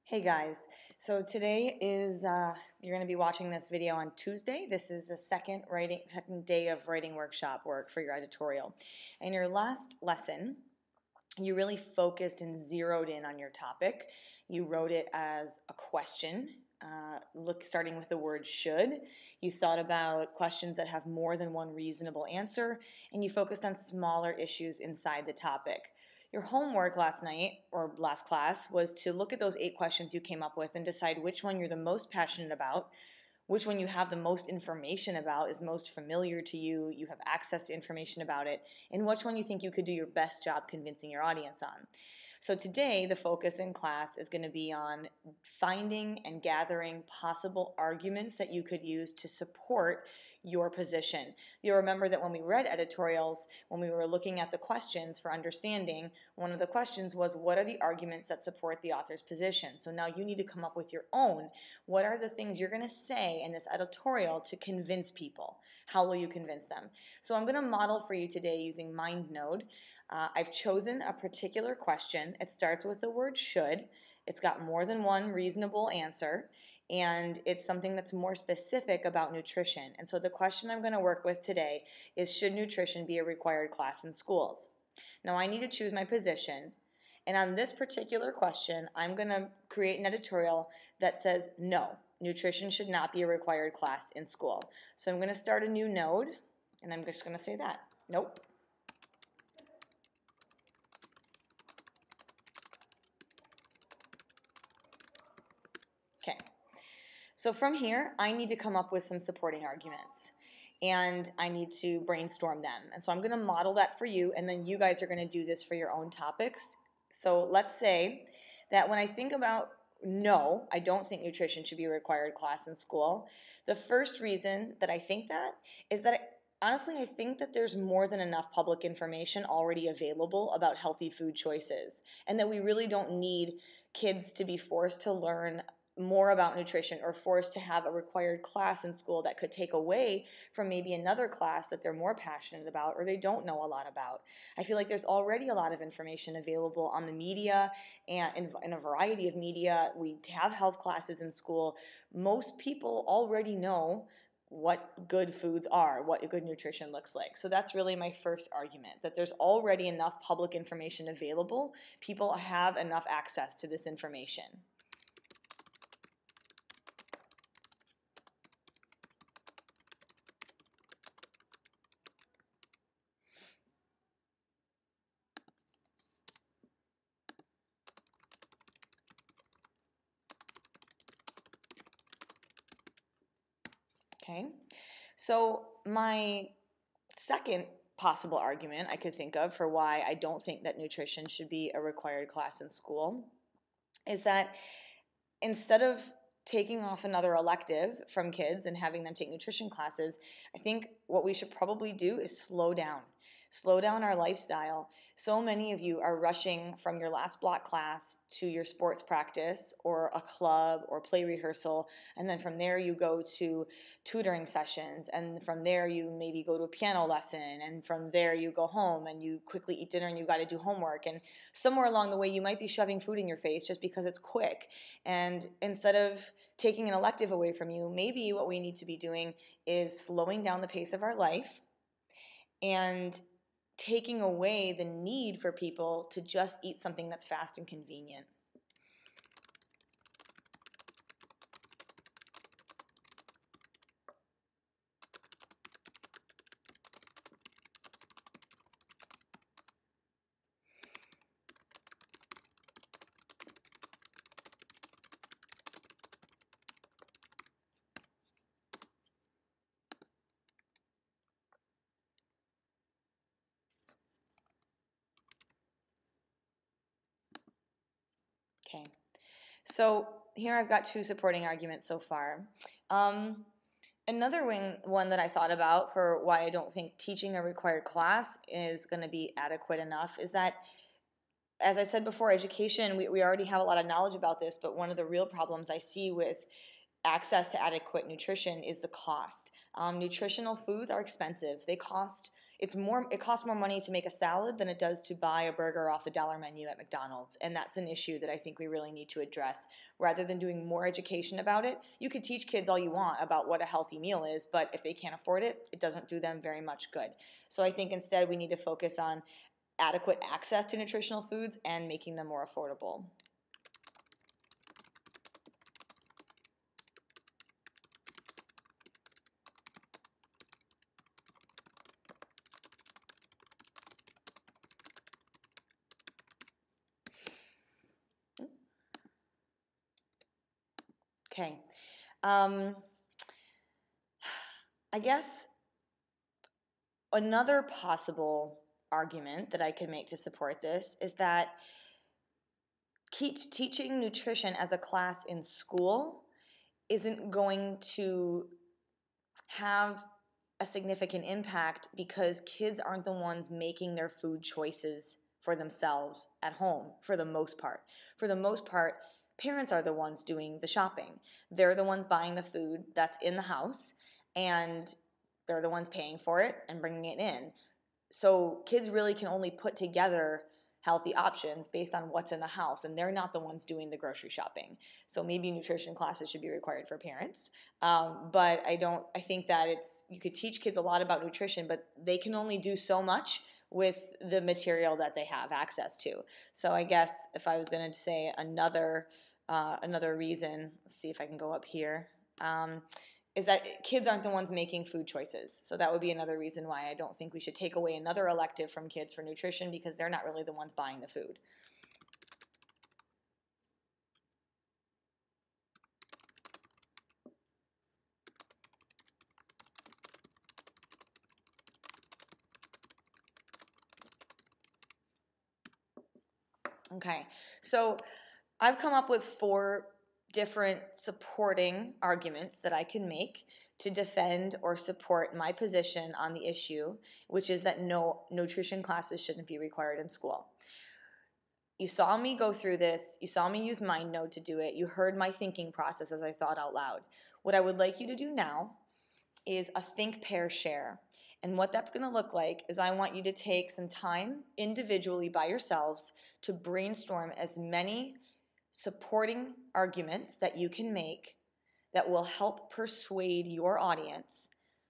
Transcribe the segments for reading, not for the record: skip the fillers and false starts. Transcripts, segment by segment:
Hey guys, so today is you're going to be watching this video on Tuesday. This is the second day of writing workshop work for your editorial. In your last lesson, you really focused and zeroed in on your topic. You wrote it as a question, starting with the word should. You thought about questions that have more than one reasonable answer, and you focused on smaller issues inside the topic. Your homework last night, or last class, was to look at those 8 questions you came up with and decide which one you're the most passionate about, which one you have the most information about, is most familiar to you, you have access to information about it, and which one you think you could do your best job convincing your audience on. So today, the focus in class is going to be on finding and gathering possible arguments that you could use to support your position. You'll remember that when we read editorials, when we were looking at the questions for understanding, one of the questions was, what are the arguments that support the author's position? So now you need to come up with your own. What are the things you're going to say in this editorial to convince people? How will you convince them? So I'm going to model for you today using MindNode. I've chosen a particular question. It starts with the word should. It's got more than one reasonable answer, and it's something that's more specific about nutrition. And so the question I'm going to work with today is, should nutrition be a required class in schools? Now I need to choose my position, and on this particular question, I'm going to create an editorial that says no, nutrition should not be a required class in school. So I'm going to start a new node, and I'm just going to say that. Nope. Okay. So from here, I need to come up with some supporting arguments, and I need to brainstorm them. And so I'm going to model that for you, and then you guys are going to do this for your own topics. So let's say that when I think about no, I don't think nutrition should be a required class in school. The first reason that I think that is that honestly, I think that there's more than enough public information already available about healthy food choices, and that we really don't need kids to be forced to learn more about nutrition or forced to have a required class in school that could take away from maybe another class that they're more passionate about or they don't know a lot about. I feel like there's already a lot of information available on the media and in a variety of media. We have health classes in school. Most people already know what good foods are, what good nutrition looks like. So that's really my first argument, that there's already enough public information available. People have enough access to this information. Okay, so my second possible argument I could think of for why I don't think that nutrition should be a required class in school is that instead of taking off another elective from kids and having them take nutrition classes, I think what we should probably do is slow down. Slow down our lifestyle. So many of you are rushing from your last block class to your sports practice or a club or play rehearsal, and then from there you go to tutoring sessions, and from there you maybe go to a piano lesson, and from there you go home and you quickly eat dinner and you got to do homework, and somewhere along the way you might be shoving food in your face just because it's quick. And instead of taking an elective away from you, maybe what we need to be doing is slowing down the pace of our life and taking away the need for people to just eat something that's fast and convenient. Okay, so here I've got 2 supporting arguments so far. Another one that I thought about for why I don't think teaching a required class is going to be adequate enough is that, as I said before, education, we already have a lot of knowledge about this, but one of the real problems I see with access to adequate nutrition is the cost. Nutritional foods are expensive. They cost It costs more money to make a salad than it does to buy a burger off the dollar menu at McDonald's. And that's an issue that I think we really need to address. Rather than doing more education about it, you could teach kids all you want about what a healthy meal is, but if they can't afford it, it doesn't do them very much good. So I think instead we need to focus on adequate access to nutritional foods and making them more affordable. Okay. I guess another possible argument that I could make to support this is that teaching nutrition as a class in school isn't going to have a significant impact because kids aren't the ones making their food choices for themselves at home for the most part. For the most part, parents are the ones doing the shopping. They're the ones buying the food that's in the house, and they're the ones paying for it and bringing it in. So kids really can only put together healthy options based on what's in the house, and they're not the ones doing the grocery shopping. So maybe nutrition classes should be required for parents. But I think that you could teach kids a lot about nutrition, but they can only do so much with the material that they have access to. So I guess if I was going to say another reason, let's see if I can go up here. Is that kids aren't the ones making food choices. So that would be another reason why I don't think we should take away another elective from kids for nutrition, because they're not really the ones buying the food. Okay, so I've come up with 4 different supporting arguments that I can make to defend or support my position on the issue, which is that no nutrition classes shouldn't be required in school. You saw me go through this. You saw me use MindNode to do it. You heard my thinking process as I thought out loud. What I would like you to do now is a think, pair, share. And what that's going to look like is I want you to take some time individually by yourselves to brainstorm as many supporting arguments that you can make that will help persuade your audience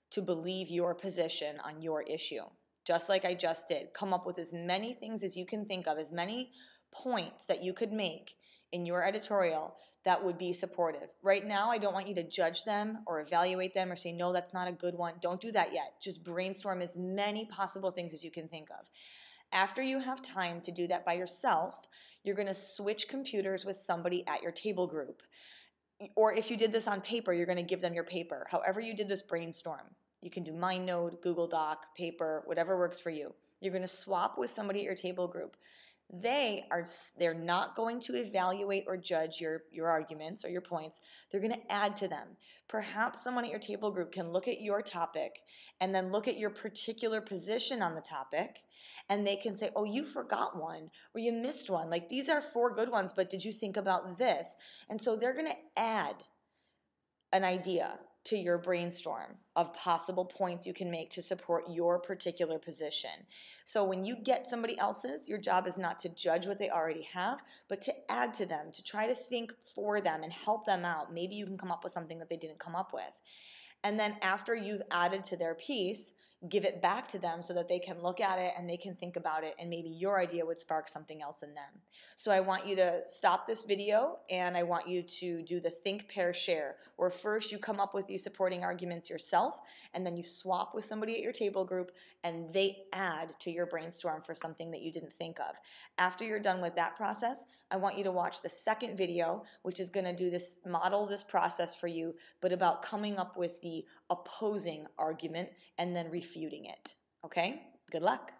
to believe your position on your issue. Just like I just did. Come up with as many things as you can think of, as many points that you could make in your editorial that would be supportive. Right now, I don't want you to judge them or evaluate them or say, no, that's not a good one. Don't do that yet. Just brainstorm as many possible things as you can think of. After you have time to do that by yourself, you're going to switch computers with somebody at your table group. Or if you did this on paper, you're going to give them your paper. However you did this brainstorm. You can do MindNode, Google Doc, paper, whatever works for you. You're going to swap with somebody at your table group. They're not going to evaluate or judge your arguments or your points. They're going to add to them. Perhaps someone at your table group can look at your topic and then look at your particular position on the topic, and they can say, oh, you forgot one or you missed one. Like, these are 4 good ones, but did you think about this? And so they're going to add an idea to your brainstorm of possible points you can make to support your particular position. So when you get somebody else's, your job is not to judge what they already have, but to add to them, to try to think for them and help them out. Maybe you can come up with something that they didn't come up with. And then after you've added to their piece, give it back to them so that they can look at it and they can think about it, and maybe your idea would spark something else in them. So I want you to stop this video and I want you to do the think, pair, share, where first you come up with these supporting arguments yourself, and then you swap with somebody at your table group and they add to your brainstorm for something that you didn't think of. After you're done with that process, I want you to watch the second video, which is going to model this process for you, but about coming up with the opposing argument and then refuting it. Okay? Good luck.